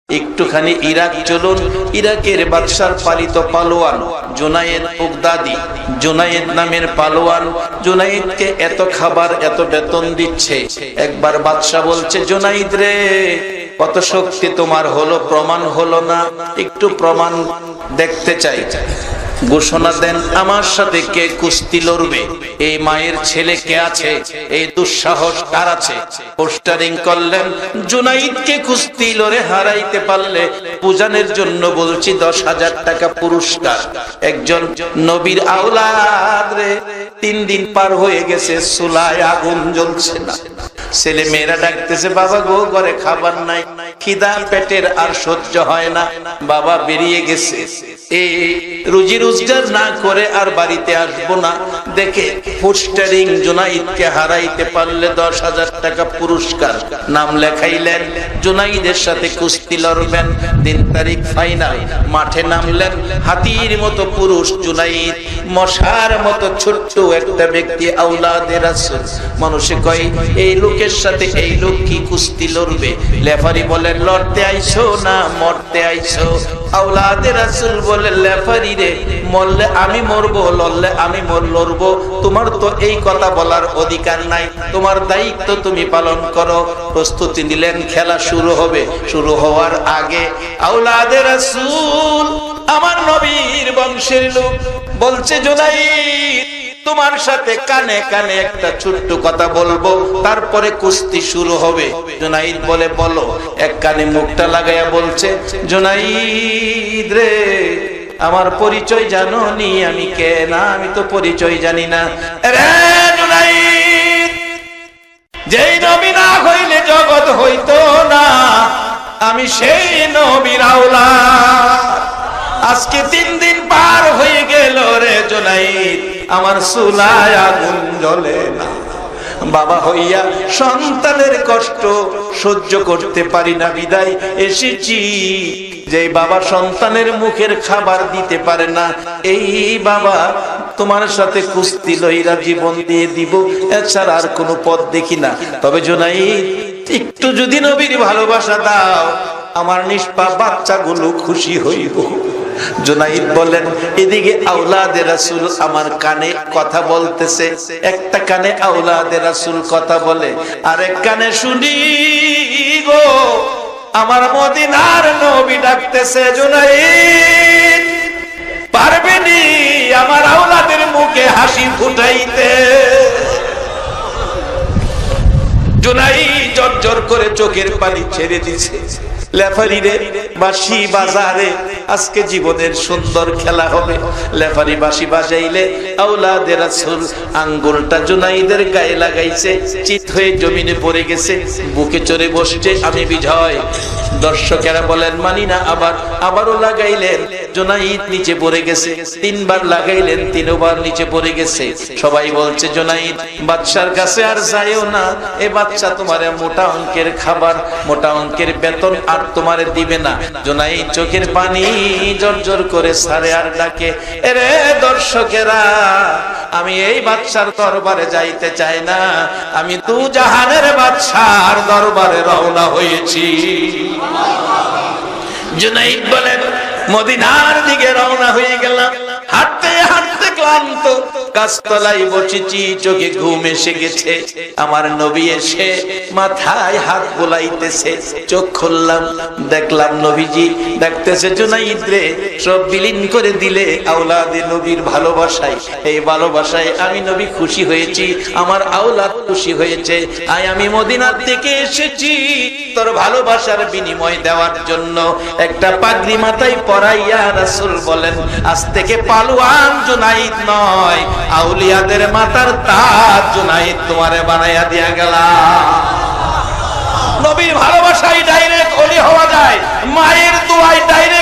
একটুখানি ইরাক চলুন। ইরাকের বাদশার পালিত পালোয়ান জুনায়েদ বাগদাদি, জুনায়েদ নামের পালোয়ান, জুনায়েদকে এত খাবার এত বেতন দিচ্ছে। একবার বাদশা বলছে, জুনায়েদ রে, কত শক্তি তোমার হলো, প্রমাণ হলো না, একটু প্রমাণ দেখতে চাই। ঘোষণা দেন, আমার সাথে কে কুস্তি লড়বে? এই মায়ের ছেলে কে আছে? এই দুঃসাহস কার আছে? পোস্টারিং করলেন, জুনাইদকে কুস্তি লড়ে হারাইতে পারলে পূজানের জন্য বলছি 10,000 টাকা পুরস্কার। একজন নবীর আওলাদ রে, 3 দিন পার হয়ে গেছে, চুলায় আগুন জ্বলছে না। ছেলে মেয়েরা ডাকতেছে, বাবা গো, ঘরে খাবার নাই, খিদা পেটের আর সহ্য হয় না, বাবা বেরিয়ে গেছে, এই রুজি রোজগার না করে আর বাড়িতে আসবো না। দেখে পোস্টারিং, জুনাইদকে হারাইতে পারলে 10,000 টাকা পুরস্কার। নাম লেখাইলেন, জুনাইদের সাথে কুস্তি লড়বেন, 3 তারিখ ফাইনাল। মাঠে নামলেন, হাতির মতো পুরুষ জুনাইদ, মশার মতো ছোট্ট একটা ব্যক্তি, আওলাদে রাসূল। মানুষে কয়, এই লোকের সাথে এই লোক কি কুস্তি লড়বে? লেফারি বলেন, লড়তে আইছো না মরতে আইছো? আওলাদে রাসূল বলে, লেফারি রে, মরলে আমি মরবো, লড়লে আমি লড়বো, তোমার তো এই কথা বলার অধিকার নাই, তোমার দায়িত্ব তুমি পালন করো। প্রস্তুতি নিলেন, খেলা শুরু হবে। শুরু হওয়ার আগে আওলাদে রাসূল, আমার নবীর বংশের লোক, বলছে, জুনাইদ, তোমার সাথে কানে কানে একটা ছোট্ট কথা বলবো, তারপরে কুস্তি শুরু হবে। জুনাইদ বলে, বলো। এক কানে মুখটা লাগাইয়া বলছে, জুনাইদ রে, আমার পরিচয় জানো নি? আমি কে? না, আমি তো পরিচয় জানি না। রে জুনাইদ, যেই নবী না হইলে জগৎ হইতো না, আমি সেই নবীর আওলাদ। আজকে 3 দিন পার হয়ে গেল রে জুনাইদ, আমার চুলায় আগুন জ্বলে না। বাবা হইয়া সন্তানের কষ্ট সহ্য করতে পারি না বিদায় এসেছি। যে বাবা সন্তানের মুখের খাবার দিতে পারে না, এই বাবা তোমার সাথে কুস্তি লইরা জীবন দিয়ে দিব, এছাড়া আর কোনো পথ দেখি না। তবে জুনাইদ, একটু যদি নবীর ভালোবাসা দাও, আমার নিষ্পাপ বাচ্চাগুলো খুশি হইব। জুনাইদ বলেন, এদিকে আওলাদে রাসূল আমার কানে কথা বলতেছে, একটা কানে আওলাদে রাসূল কথা বলে, আরেক কানে শুনি গো আমার মদিনার নবী ডাকতেছে, জুনাইদ, পারবেনি আমার আওলাদের মুখে হাসি ফুটাইতে? জুনাইদ জোর করে চোখের পানি ছেড়ে দিছে। লেফারি রে, বাঁশি বাজারে আজকে জীবনের সুন্দর খেলা হবে। লেফারি বাঁশি বাজাইলে আওলাদে রাসূল আঙ্গুলটা জুনাইদের গায়ে লাগাইছে, চিত হয়ে জমিনে পড়ে গেছে, বুকে চড়ে বসছে, আমি বিজয়। দর্শকেরা বলেন, মানি না। আবারও লাগাইলেন, জুনাইদ নিচে পড়ে গেছে। 3 বার লাগাইলেন, 3 বার নিচে পড়ে গেছে। সবাই বলছে, জুনাইদ, বাদশার কাছে আর যাইও না, এ বাচ্চা তোমার মোটা অঙ্কের খাবার, মোটা অঙ্কের বেতন আর তোমারে দিবে না। জুনাইদ চোখের পানি জোর করে সারে আর ডাকে, এরে দর্শকেরা, আমি এই বাদশার দরবারে যাইতে চাই না, আমি তু জাহানের বাদশার দরবারে রওনা হয়েছি। জুনাইদ বলেন, মদিনার দিকে রওনা হয়ে গেলাম। হাঁটতে হাঁটতে ক্লান্ত, গাছতলায় বসেছি, চোখে ঘুম এসে গেছে। আমার নবী এসে মাথায় হাত বোলাইতেছে। চোখ খুললাম, দেখলাম নবীজি ডাকতেছে, জুনাইদ রে, সব বিলীন করে দিলে আওলাদে নবীর ভালোবাসায়। এই ভালোবাসায় আমি নবী খুশি হয়েছি, আমার আওলাদ খুশি হয়েছে। আয় আমি মদিনার থেকে এসেছি তোর ভালোবাসার বিনিময় দেওয়ার জন্য। একটা পাগড়ি মাথায় পরাইয়া রাসূল বলেন, আজ থেকে পালোয়ান জুনাইদ নয়, আউলিয়াদের মাথার তাজ জুনাইদ তোমারে বানাইয়া দিয়া গেলাম। নবীর ভালোবাসায় ডাইরেক্ট ওলি হওয়া যায়, মায়ের দোয়ায় ডাইরেক্ট